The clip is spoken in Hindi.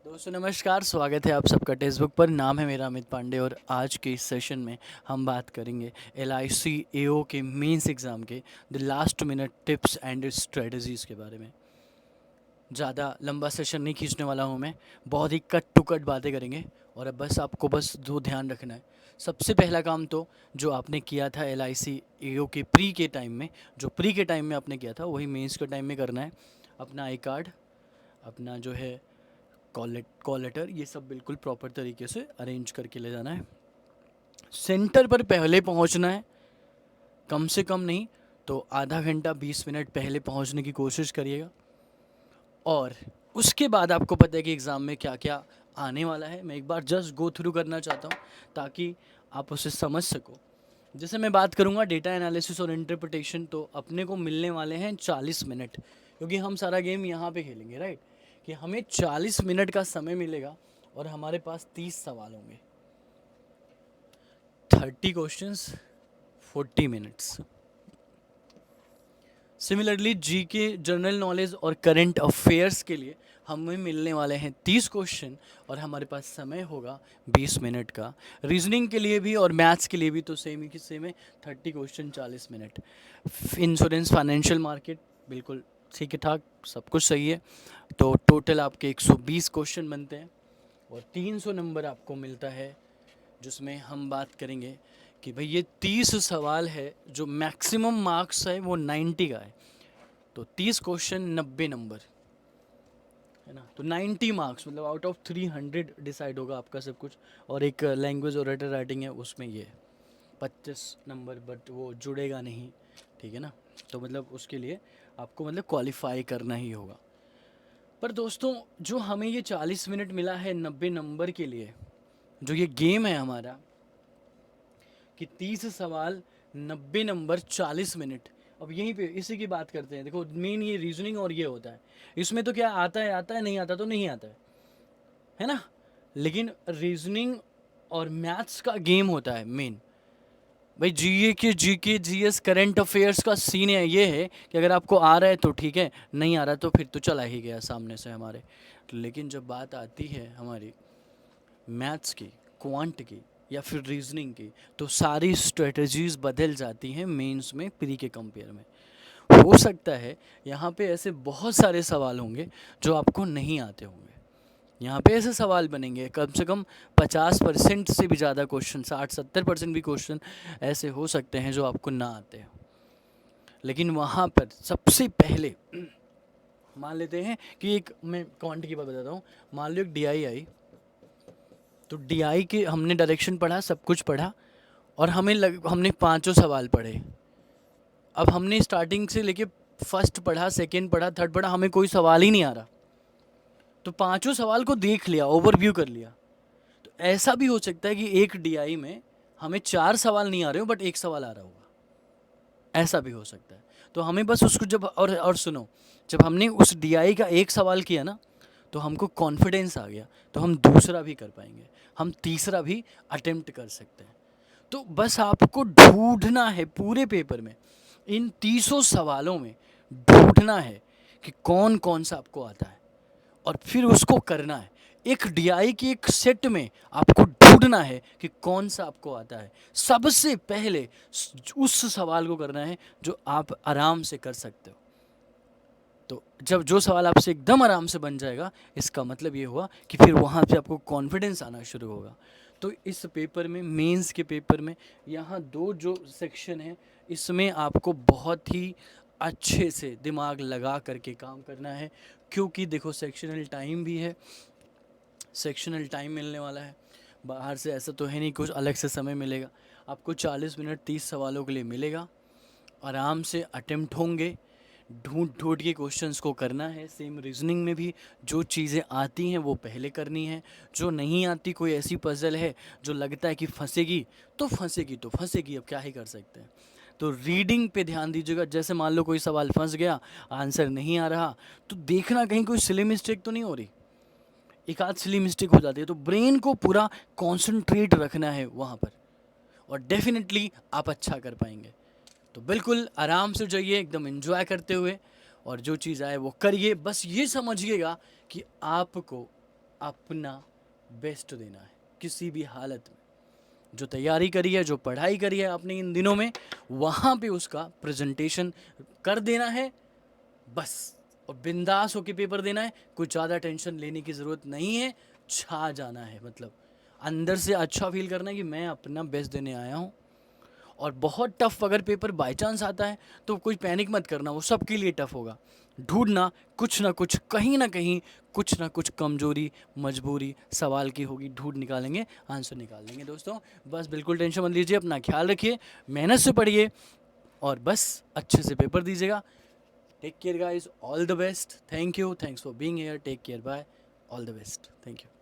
दोस्तों नमस्कार, स्वागत है आप सबका टेक्स्टबुक पर। नाम है मेरा अमित पांडे और आज के इस सेशन में हम बात करेंगे LIC AO के मेंस एग्ज़ाम के the last minute tips and strategies के बारे में। ज़्यादा लंबा सेशन नहीं खींचने वाला हूँ मैं, बहुत ही कट टू कट बातें करेंगे। और अब बस आपको बस दो ध्यान रखना है। सबसे पहला काम तो जो आपने किया था LIC AO के प्री के टाइम में, जो प्री के टाइम में आपने किया था वही मेंस के टाइम में करना है। अपना आई कार्ड, अपना जो है कॉल लेटर, ये सब बिल्कुल प्रॉपर तरीके से अरेंज करके ले जाना है। सेंटर पर पहले पहुंचना है, कम से कम नहीं तो आधा घंटा 20 मिनट पहले पहुंचने की कोशिश करिएगा। और उसके बाद आपको पता है कि एग्ज़ाम में क्या क्या आने वाला है। मैं एक बार जस्ट गो थ्रू करना चाहता हूँ ताकि आप उसे समझ सको। जैसे मैं बात करूँगा डेटा एनालिसिस और इंटरप्रिटेशन, तो अपने को मिलने वाले हैं 40 मिनट, क्योंकि हम सारा गेम यहाँ पे खेलेंगे, राइट। कि हमें 40 मिनट का समय मिलेगा और हमारे पास 30 सवाल होंगे। 30 questions, 40 minutes. Similarly GK, general knowledge और करंट अफेयर्स के लिए हमें मिलने वाले हैं 30 क्वेश्चन और हमारे पास समय होगा 20 मिनट का। रीजनिंग के लिए भी और मैथ्स के लिए भी तो सेम ही कि सेम है, 30 question 40 minute. Insurance, financial market, बिल्कुल ठीक है ठाक, सब कुछ सही है। तो टोटल आपके 120 क्वेश्चन बनते हैं और 300 नंबर आपको मिलता है, जिसमें हम बात करेंगे कि भाई ये 30 सवाल है, जो मैक्सिमम मार्क्स है वो 90 का है। तो 30 क्वेश्चन 90 नंबर, है ना। तो 90 मार्क्स मतलब आउट ऑफ 300 डिसाइड होगा आपका सब कुछ। और एक लैंग्वेज और राइटर राइटिंग है, उसमें ये 25 नंबर, बट वो जुड़ेगा नहीं, ठीक है ना। तो मतलब उसके लिए आपको मतलब क्वालिफाई करना ही होगा। पर दोस्तों, जो हमें ये 40 मिनट मिला है 90 नंबर के लिए, जो ये गेम है हमारा कि 30 सवाल 90 नंबर 40 मिनट। अब यहीं पे इसी की बात करते हैं। देखो मेन ये रीजनिंग और ये होता है, इसमें तो क्या आता है, नहीं आता तो नहीं आता है ना। लेकिन रीजनिंग और मैथ्स का गेम होता है मेन। भाई जीके जीएस करंट अफेयर्स का सीन है ये है कि अगर आपको आ रहा है तो ठीक है, नहीं आ रहा तो फिर तो चला ही गया सामने से हमारे। लेकिन जब बात आती है हमारी मैथ्स की, क्वांट की या फिर रीजनिंग की, तो सारी स्ट्रेटजीज बदल जाती हैं मेंस में प्री के कंपेयर में। हो सकता है यहाँ पे ऐसे बहुत सारे सवाल होंगे जो आपको नहीं आते होंगे। यहाँ पे ऐसे सवाल बनेंगे कम से कम 50% से भी ज़्यादा क्वेश्चन, 60-70% भी क्वेश्चन ऐसे हो सकते हैं जो आपको ना आते हो। लेकिन वहाँ पर सबसे पहले मान लेते हैं कि एक, मैं क्वांट की बात बताता हूँ। मान लो एक DI आई, तो DI के हमने डायरेक्शन पढ़ा, सब कुछ पढ़ा और हमने पांचों सवाल पढ़े। अब हमने स्टार्टिंग से लेके फर्स्ट पढ़ा, सेकंड पढ़ा, थर्ड पढ़ा, हमें कोई सवाल ही नहीं आ रहा। तो पांचों सवाल को देख लिया, ओवरव्यू कर लिया। तो ऐसा भी हो सकता है कि एक DI में हमें 4 सवाल नहीं आ रहे हो बट एक सवाल आ रहा होगा, ऐसा भी हो सकता है। तो हमें बस उसको जब और सुनो, जब हमने उस DI का एक सवाल किया ना, तो हमको कॉन्फिडेंस आ गया, तो हम दूसरा भी कर पाएंगे, हम तीसरा भी अटेम्प्ट कर सकते हैं। तो बस आपको ढूंढना है पूरे पेपर में, इन 300 सवालों में ढूंढना है कि कौन कौन सा आपको आता है और फिर उसको करना है। एक DI के एक सेट में आपको ढूंढना है कि कौन सा आपको आता है। सबसे पहले उस सवाल को करना है जो आप आराम से कर सकते हो। तो जब जो सवाल आपसे एकदम आराम से बन जाएगा, इसका मतलब ये हुआ कि फिर वहाँ पे आपको कॉन्फिडेंस आना शुरू होगा। तो इस पेपर में, मेंस के पेपर में, यहाँ दो जो सेक्शन है, इसमें आपको बहुत ही अच्छे से दिमाग लगा करके काम करना है। क्योंकि देखो सेक्शनल टाइम भी है, सेक्शनल टाइम मिलने वाला है बाहर से, ऐसा तो है नहीं कुछ अलग से समय मिलेगा आपको। 40 मिनट 30 सवालों के लिए मिलेगा, आराम से अटेम्प्ट होंगे, ढूंढ ढूंढ के क्वेश्चंस को करना है। सेम रीजनिंग में भी जो चीज़ें आती हैं वो पहले करनी है, जो नहीं आती, कोई ऐसी पजल है जो लगता है कि फंसेगी तो फंसेगी, तो फंसेगी, अब क्या ही कर सकते हैं। तो रीडिंग पे ध्यान दीजिएगा। जैसे मान लो कोई सवाल फंस गया, आंसर नहीं आ रहा, तो देखना कहीं कोई सिली मिस्टेक तो नहीं हो रही। एक आध सिली मिस्टेक हो जाती है तो ब्रेन को पूरा कॉन्सेंट्रेट रखना है वहाँ पर, और डेफिनेटली आप अच्छा कर पाएंगे। तो बिल्कुल आराम से जाइए, एकदम एंजॉय करते हुए, और जो चीज़ आए वो करिए। बस ये समझिएगा कि आपको अपना बेस्ट देना है किसी भी हालत में। जो तैयारी करी है, जो पढ़ाई करी है आपने इन दिनों में, वहाँ पे उसका प्रेजेंटेशन कर देना है बस। और बिंदास होके पेपर देना है, कुछ ज़्यादा टेंशन लेने की ज़रूरत नहीं है, छा जाना है। मतलब अंदर से अच्छा फील करना है कि मैं अपना बेस्ट देने आया हूँ। और बहुत टफ अगर पेपर बाय चांस आता है तो कोई पैनिक मत करना, वो सबके लिए टफ होगा। ढूंढना कुछ ना कुछ, कहीं ना कहीं कुछ ना कुछ कमजोरी मजबूरी सवाल की होगी, ढूंढ निकालेंगे, आंसर निकाल लेंगे दोस्तों। बस बिल्कुल टेंशन मत लीजिए, अपना ख्याल रखिए, मेहनत से पढ़िए और बस अच्छे से पेपर दीजिएगा। Take care guys, all the best, thank you, thanks for being here, take care, bye, all the best, thank you.